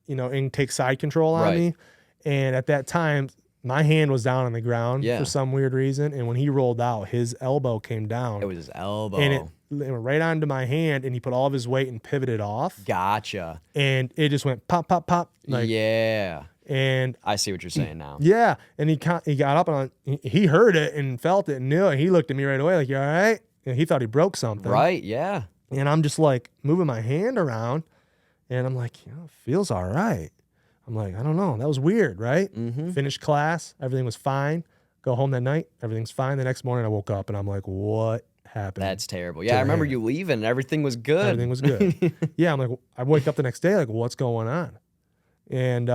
and take side control on Right. me. And at that time, my hand was down on the ground Yeah. for some weird reason. And when he rolled out, his elbow came down. It was his elbow. And it went right onto my hand, and he put all of his weight and pivoted off. Gotcha. And it just went pop, pop, pop. Yeah. And I see what you're saying now. yeah. And he got up and he heard it and felt it and knew it. He looked at me right away like, you all right? And he thought he broke something. Right, yeah. And I'm just like moving my hand around, and I'm like, it feels all right. I'm like, I don't know. That was weird, right? Finished class. Everything was fine. Go home that night. Everything's fine. The next morning I woke up and I'm like, what happened? That's terrible. Yeah, I remember you leaving and everything was good. Everything was good. Yeah, I'm like, I wake up the next day like, what's going on? And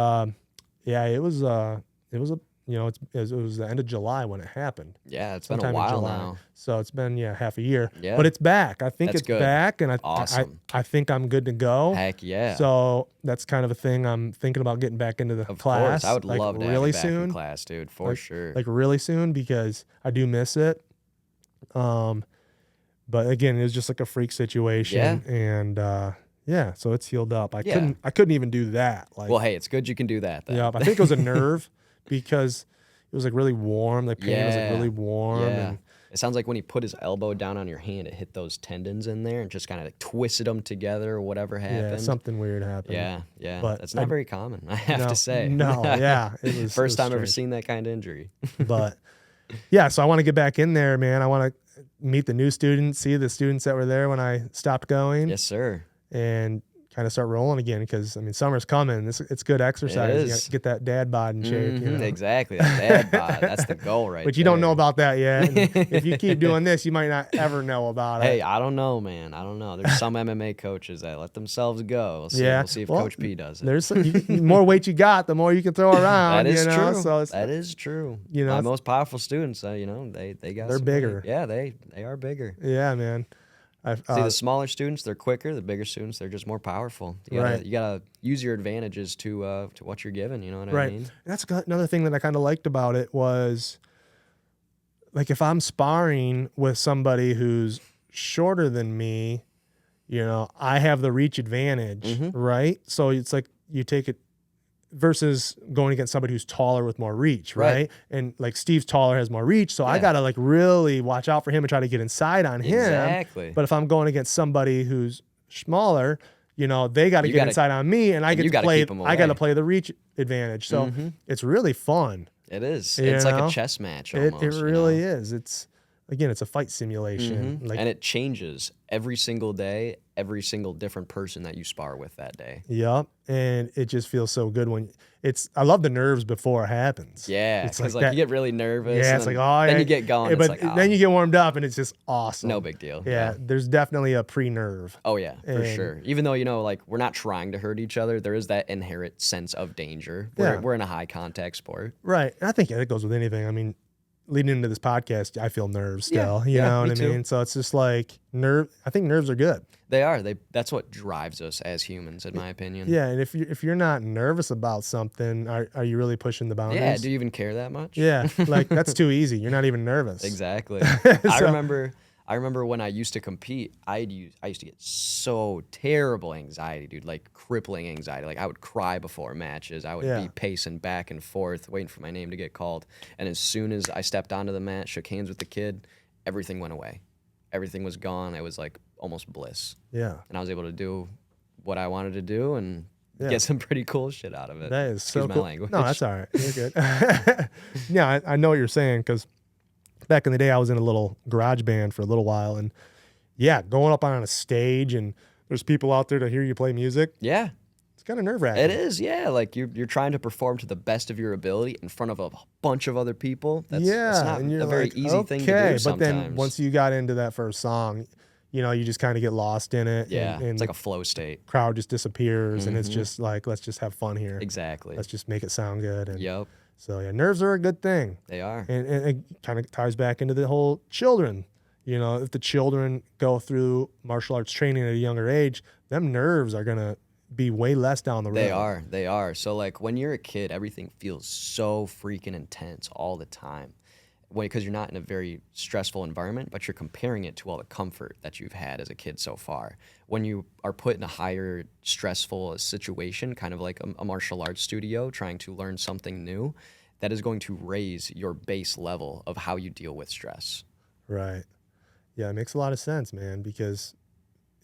yeah, it was it was the end of July when it happened. Yeah, it's been a Sometime in while July. now. So it's been half a year. Yeah. But it's back. I think That's it's good. back, and Awesome. I think I'm good to go. Heck yeah. So that's kind of a thing I'm thinking about getting back into the Of class. course, I would like, love to have really you back soon. in class, dude, for sure. Like really soon, because I do miss it. But again, it was just like a freak situation, and yeah, so it's healed up. I couldn't even do that. Like, well, hey, it's good you can do that then. yeah, I think it was a nerve because it was like really warm. The pain was like really warm. Yeah. And It sounds like when he put his elbow down on your hand, it hit those tendons in there and just kind of like twisted them together or whatever happened. yeah, something weird happened. Yeah. But That's not very common, I have to say. No, yeah. It was First time ever strange. seen that kind of injury. But yeah, so I want to get back in there, man. I want to meet the new students, see the students that were there when I stopped going. Yes, sir. And kind of start rolling again, because I mean, summer's coming. It's good exercise. It You is. gotta get that dad bod in shape. You know? Exactly. That dad bod. That's the goal right But you don't know there. about that yet. And if you keep doing this, you might not ever know about Hey, it. I don't know, man. I don't know. There's some MMA coaches that let themselves go. We'll see. Yeah. We'll see if Well, Coach P does it. There's the more weight you got, the more you can throw around. That is true. So it's, That is true. you know, My it's- most powerful students, they got. They're some bigger. weight. Yeah, they are bigger. yeah, man. See, the smaller students, they're quicker. The bigger students, they're just more powerful. You gotta use your advantages to what you're given. You know what I mean? That's another thing that I kind of liked about it was, like, if I'm sparring with somebody who's shorter than me, I have the reach advantage, right? So it's like you take it versus going against somebody who's taller with more reach, right? And like Steve's taller, has more reach, so I gotta like really watch out for him and try to get inside on him. Exactly. But if I'm going against somebody who's smaller, you know, they got to get inside on me, and I get to play. I got to away. play the reach advantage. So it's really fun. It is. You It's like know? a chess match almost. It really is. It's again, it's a fight simulation. Like, and it changes every single day, every single different person that you spar with that day. yep. And it just feels so good when it's. I love the nerves before it happens. Yeah, it's because like you get really nervous. Yeah, and it's then, like, oh, then yeah. you get going. Yeah, but it's like, then you get warmed up, and it's just awesome. no big deal. Yeah, there's definitely a pre-nerve. Oh yeah, for And- sure. Even though, you know, like we're not trying to hurt each other, there is that inherent sense of danger. Yeah. We're in a high contact sport. Right. And I think it goes with anything. I mean, leading into this podcast, I feel nerves Yeah, still. You yeah, know what me I too. mean? So it's just like I think nerves are good. They are. That's what drives us as humans, in my opinion. Yeah. And if you're not nervous about something, are you really pushing the boundaries? Yeah, do you even care that much? Yeah. Like that's too easy. You're not even nervous. Exactly. So- I remember when I used to compete, I used to get so terrible anxiety, dude, like crippling anxiety. Like I would cry before matches. I would Yeah. be pacing back and forth, waiting for my name to get called. And as soon as I stepped onto the mat, shook hands with the kid, everything went away. Everything was gone. It was like almost bliss. Yeah. And I was able to do what I wanted to do and Yeah. get some pretty cool shit out of it. That is Excuse so my cool. language. No, that's all right. You're good. Yeah, I know what you're saying because back in the day, I was in a little garage band for a little while, and yeah, going up on a stage and there's people out there to hear you play music. Yeah. It's kind of nerve wracking. It is, yeah. Like you're trying to perform to the best of your ability in front of a bunch of other people. That's not and you're a very like, easy thing to do okay, sometimes. but then once you got into that first song, you know, you just kind of get lost in it. yeah, and it's the like a flow state. crowd just disappears, and it's just like, let's just have fun here. Exactly. Let's just make it sound good. And Yep, so yeah, nerves are a good thing. they are. And it kind of ties back into the whole children. You know, if the children go through martial arts training at a younger age, them nerves are going to be way less down the road. They are. So like when you're a kid, everything feels so freaking intense all the time. Because you're not in a very stressful environment, but you're comparing it to all the comfort that you've had as a kid so far. When you are put in a higher stressful situation, kind of like a martial arts studio, trying to learn something new, that is going to raise your base level of how you deal with stress. Right. Yeah, it makes a lot of sense, man, because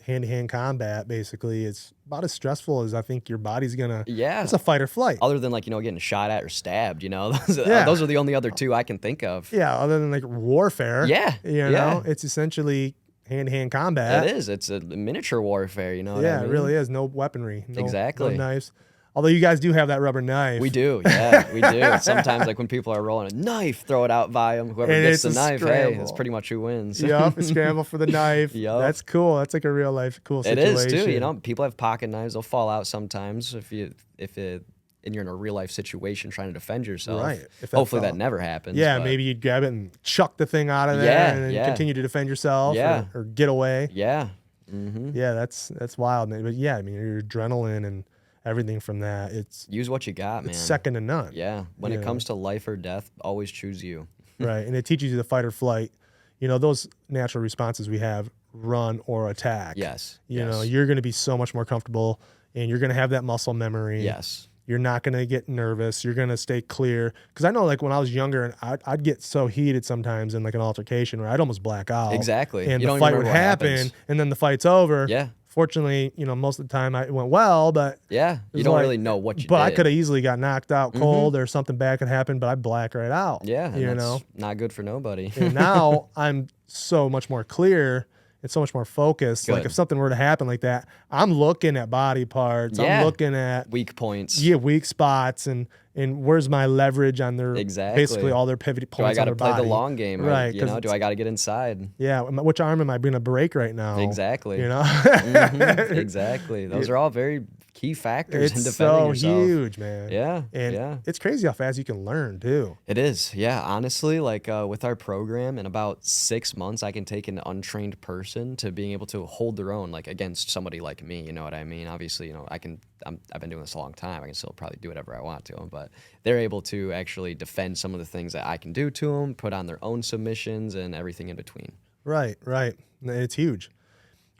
hand-to-hand combat, basically, it's about as stressful as I think your body's going to... Yeah. It's a fight or flight. Other than like, you know, getting shot at or stabbed, you know, Yeah. those are the only other two I can think of. Yeah, other than like warfare. Yeah, You know, it's essentially hand-to-hand combat. It is. It's a miniature warfare, you know what I Yeah, mean? it really is. No weaponry. No, Exactly. No knives. Although you guys do have that rubber knife. We do, yeah, we do. Sometimes, like when people are rolling a knife, throw it out by them. Whoever And gets it's the a knife, hey, scramble. that's pretty much who wins. Yep, a scramble for the knife. Yup. That's cool. That's like a real life cool It situation. is too. You know, people have pocket knives. They'll fall out sometimes and you're in a real life situation trying to defend yourself. Right. If Hopefully fell that never happens. Yeah, but maybe you'd grab it and chuck the thing out of there Yeah, and then yeah. continue to defend yourself Yeah. or get away. Yeah. Mm-hmm. Yeah, that's wild, man. But yeah, I mean, your adrenaline and everything from that, it's Use what you got, man. second to none. Yeah. When You it know. comes to life or death, always choose you. Right. And it teaches you the fight or flight. You know, those natural responses we have, run or attack. Yes. You yes. know, you're going to be so much more comfortable and you're going to have that muscle memory. Yes. You're not going to get nervous. You're going to stay clear. Because I know, like, when I was younger, and I'd get so heated sometimes in, like, an altercation where I'd almost black out. Exactly. And You the don't fight even would remember what happen, happens. and then the fight's over. Yeah. Fortunately, you know, most of the time it went well, but... Yeah. it You was don't like- really know what you did. But I could have easily got knocked out cold or something bad could happen, but I black right out. Yeah. And You that's know? not good for nobody. And now I'm so much more clear and so much more focused. Like, Good. if something were to happen like that, I'm looking at body parts. Yeah. I'm looking at... Weak points. weak spots and where's my leverage on their Exactly. basically all their pivot Do I points got on to their play body. the long game? Right, You 'cause know, do I got to get inside? Yeah, which arm am I going to break right now? Exactly. You know, Mhm, exactly. Those are all very key factors in it's defending so yourself. huge, man. Yeah. And yeah. it's crazy how fast you can learn too. It is. Yeah. Honestly, like with our program, in about 6 months, I can take an untrained person to being able to hold their own, like against somebody like me. You know what I mean? Obviously, you know, I've been doing this a long time. I can still probably do whatever I want to them, but they're able to actually defend some of the things that I can do to them, put on their own submissions and everything in between. Right. It's huge.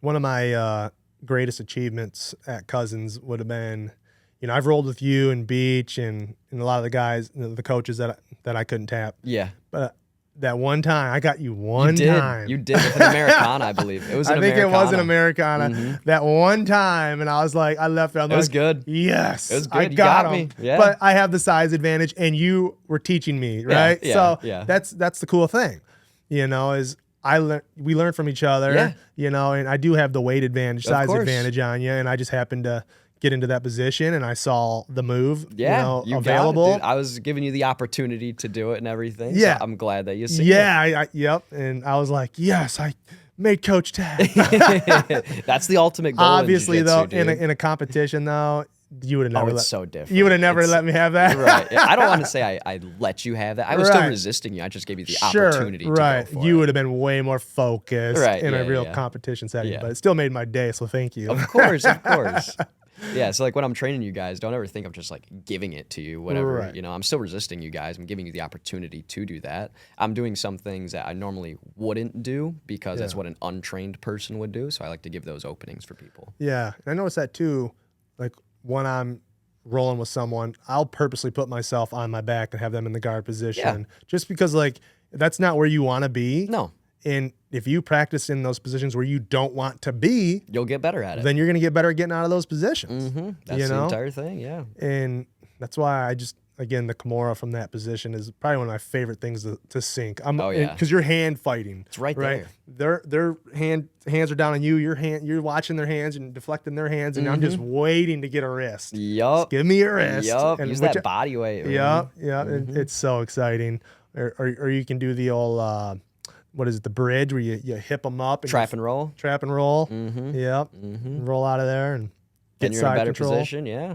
One of my greatest achievements at Cosens would have been, you know, I've rolled with you and Beach and a lot of the guys, the coaches that I couldn't tap. Yeah. But that one time. I got you one You did. time. You did with an Americana, I believe. It was an I think Americana. it was an Americana that one time, and I was like, I left it. It was good. Yes, It was I good. You got got him. me. Yeah. But I have the size advantage, and you were teaching me, right? yeah, So yeah. that's the cool thing, is we learn from each other, Yeah. and I do have the weight advantage, size course. advantage on you, and I just happened to get into that position, and I saw the move, Yeah, you available. got it, dude. I was giving you the opportunity to do it and everything. Yeah. So I'm glad that you see Yeah, yep. And I was like, yes, I made Coach Tag. it. That's the ultimate goal. Obviously, in though, jiu-jitsu, in a competition, though, you would have never. it's so different. You would have never let me have that. Right. Yeah, I don't want to say I let you have that. I was still resisting you. I just gave you the opportunity to go for You it. would have been way more focused in a real yeah. competition setting, Yeah. but it still made my day. So thank you. Of course, of course. Yeah, so like when I'm training you guys, don't ever think I'm just like giving it to you, whatever. Right. I'm still resisting you guys. I'm giving you the opportunity to do that. I'm doing some things that I normally wouldn't do because that's what an untrained person would do. So I like to give those openings for people. Yeah, and I noticed that too. Like when I'm rolling with someone, I'll purposely put myself on my back and have them in the guard position, just because like that's not where you want to be. No. And if you practice in those positions where you don't want to be, You'll get better at it. then you're going to get better at getting out of those positions. That's the entire thing, yeah. And that's why again, the Kimura from that position is probably one of my favorite things to sink. Because you're hand fighting. It's right there. Their hands are down on you. You're watching their hands and deflecting their hands, and I'm just waiting to get a wrist. Yup. Just give me a wrist. Yup. And Use that body weight. Yep. And it's so exciting. Or you can do the old what is it? The bridge where you hip them up and Trap and roll. Trap and roll. Yep. Roll out of there and get Then you're in a side better control. position. Yeah.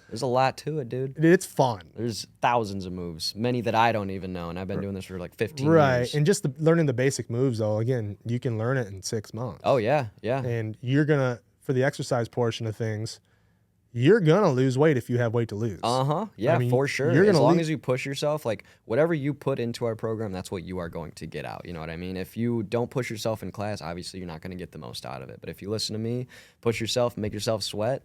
There's a lot to it, dude. It's fun. There's thousands of moves, many that I don't even know, and I've been doing this for like 15 Right. years. And just learning the basic moves, though, again, you can learn it in 6 months. Oh, yeah. And you're going to, for the exercise portion of things, you're going to lose weight if you have weight to lose. Yeah, I mean, for sure. you're As gonna long as you push yourself, like whatever you put into our program, that's what you are going to get out. You know what I mean? If you don't push yourself in class, obviously you're not going to get the most out of it. But if you listen to me, push yourself, make yourself sweat.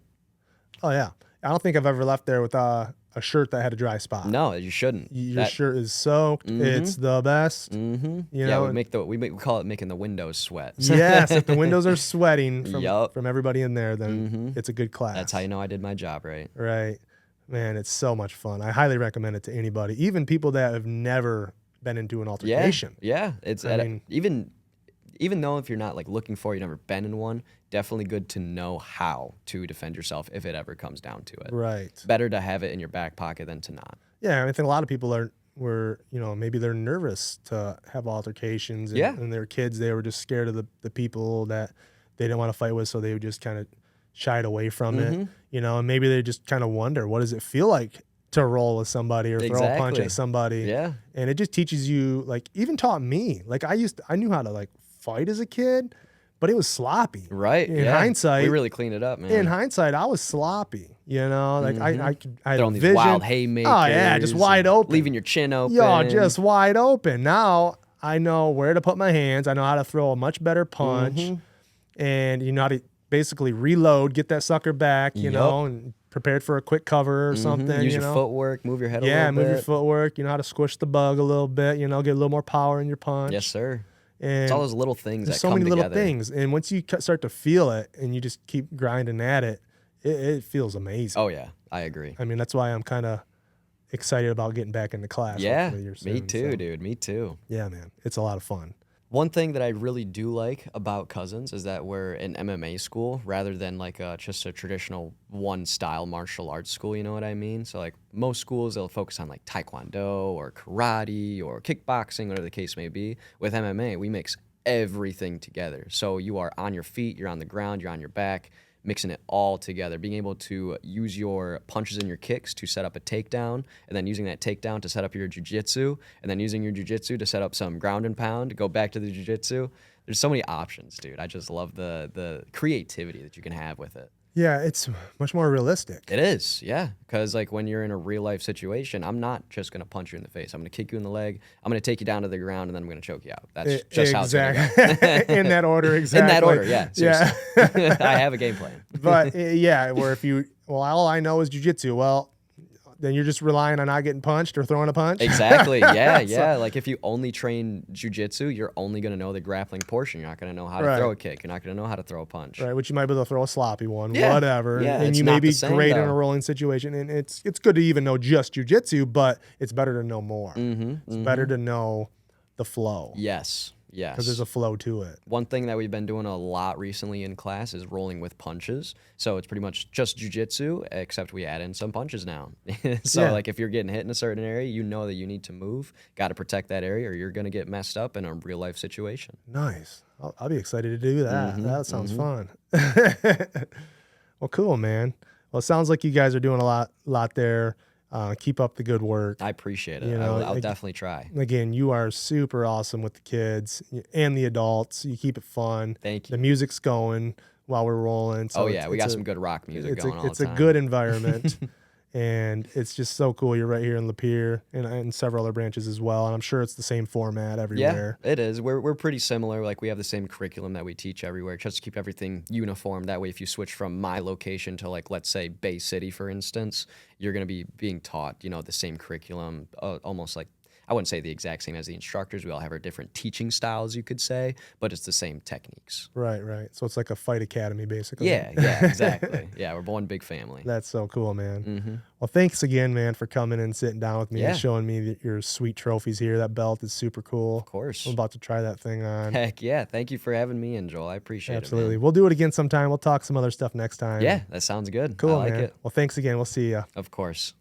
Oh, yeah. I don't think I've ever left there with a shirt that had a dry spot. No, you shouldn't. Your shirt is soaked. It's the best. You know, we call it making the windows sweat. Yes, if the windows are sweating Yup. from everybody in there, then it's a good class. That's how you know I did my job right. Right. Man, it's so much fun. I highly recommend it to anybody, even people that have never been into an altercation. Yeah. It's I mean, even though if you're not like looking for, you've never been in one, definitely good to know how to defend yourself if it ever comes down to it. Right. Better to have it in your back pocket than to not. Yeah, I think a lot of people were maybe they're nervous to have altercations. And their kids, they were just scared of the people that they didn't want to fight with, so they would just kind of shied away from it. And maybe they just kind of wonder, what does it feel like to roll with somebody or throw a punch at somebody? Yeah. And it just teaches you, like, even taught me. Like I knew how to like fight as a kid, but it was sloppy. Right. In hindsight, we really cleaned it up, man. In hindsight, I was sloppy. Like I had throwing vision. these wild haymakers. Oh yeah, just wide open, leaving your chin open. Just wide open. Now I know where to put my hands. I know how to throw a much better punch, and you know how to basically reload, get that sucker back. You know, and prepared for a quick cover or something. Use your footwork, move your head a little bit. Yeah, move your footwork. You know how to squish the bug a little bit. Get a little more power in your punch. Yes, sir. And it's all those little things that so come many together. little things, and once you start to feel it, and you just keep grinding at it, it feels amazing. Oh yeah, I agree. I mean, that's why I'm kind of excited about getting back into class. Yeah, soon, me too, dude. Me too. Yeah, man, it's a lot of fun. One thing that I really do like about Cosens is that we're an MMA school rather than like just a traditional one-style martial arts school, you know what I mean? So like most schools, they'll focus on like taekwondo or karate or kickboxing, whatever the case may be. With MMA, we mix everything together. So you are on your feet, you're on the ground, you're on your back, mixing it all together, being able to use your punches and your kicks to set up a takedown, and then using that takedown to set up your jiu-jitsu, and then using your jiu-jitsu to set up some ground and pound, to go back to the jiu-jitsu. There's so many options, dude. I just love the creativity that you can have with it. Yeah, it's much more realistic. It is, yeah. Because like when you're in a real life situation, I'm not just gonna punch you in the face. I'm gonna kick you in the leg. I'm gonna take you down to the ground, and then I'm gonna choke you out. That's just how it's gonna go. In that order, exactly. In that order, yeah. Seriously. I have a game plan. But yeah, where all I know is jiu-jitsu. Well, then you're just relying on not getting punched or throwing a punch. Exactly. Yeah, yeah. Like if you only train jujitsu, you're only going to know the grappling portion. You're not going to know how to throw a kick. You're not going to know how to throw a punch. Right, which you might be able to throw a sloppy one, Yeah, whatever. yeah, And it's you may not the be same, great in a though. rolling situation. And it's good to even know just jujitsu, but it's better to know more. It's better to know the flow. Yes, yes. Because there's a flow to it. One thing that we've been doing a lot recently in class is rolling with punches. So it's pretty much just jujitsu, except we add in some punches now. So Yeah. like if you're getting hit in a certain area, you know that you need to move, got to protect that area, or you're going to get messed up in a real life situation. Nice. I'll be excited to do that. That sounds fun. Well, cool, man. Well, it sounds like you guys are doing a lot there. Keep up the good work. I appreciate it. You know, I'll definitely try. Again, you are super awesome with the kids and the adults. You keep it fun. Thank you. The music's going while we're rolling. So Oh yeah, we got some good rock music going all the time. It's a good environment. And it's just so cool. You're right here in Lapeer and several other branches as well. And I'm sure it's the same format everywhere. Yeah, it is. We're pretty similar. Like we have the same curriculum that we teach everywhere, just to keep everything uniform. That way, if you switch from my location to like, let's say Bay City, for instance, you're going to be being taught, the same curriculum, almost like, I wouldn't say the exact same as the instructors. We all have our different teaching styles, you could say, but it's the same techniques. Right. So it's like a fight academy, basically. Yeah, exactly. Yeah, we're one big family. That's so cool, man. Well, thanks again, man, for coming and sitting down with me and showing me your sweet trophies here. That belt is super cool. Of course. I'm about to try that thing on. Heck yeah. Thank you for having me in, Joel. I appreciate it. Absolutely. Man. We'll do it again sometime. We'll talk some other stuff next time. Yeah, that sounds good. Cool, I like man. it. Well, thanks again. We'll see you. Of course.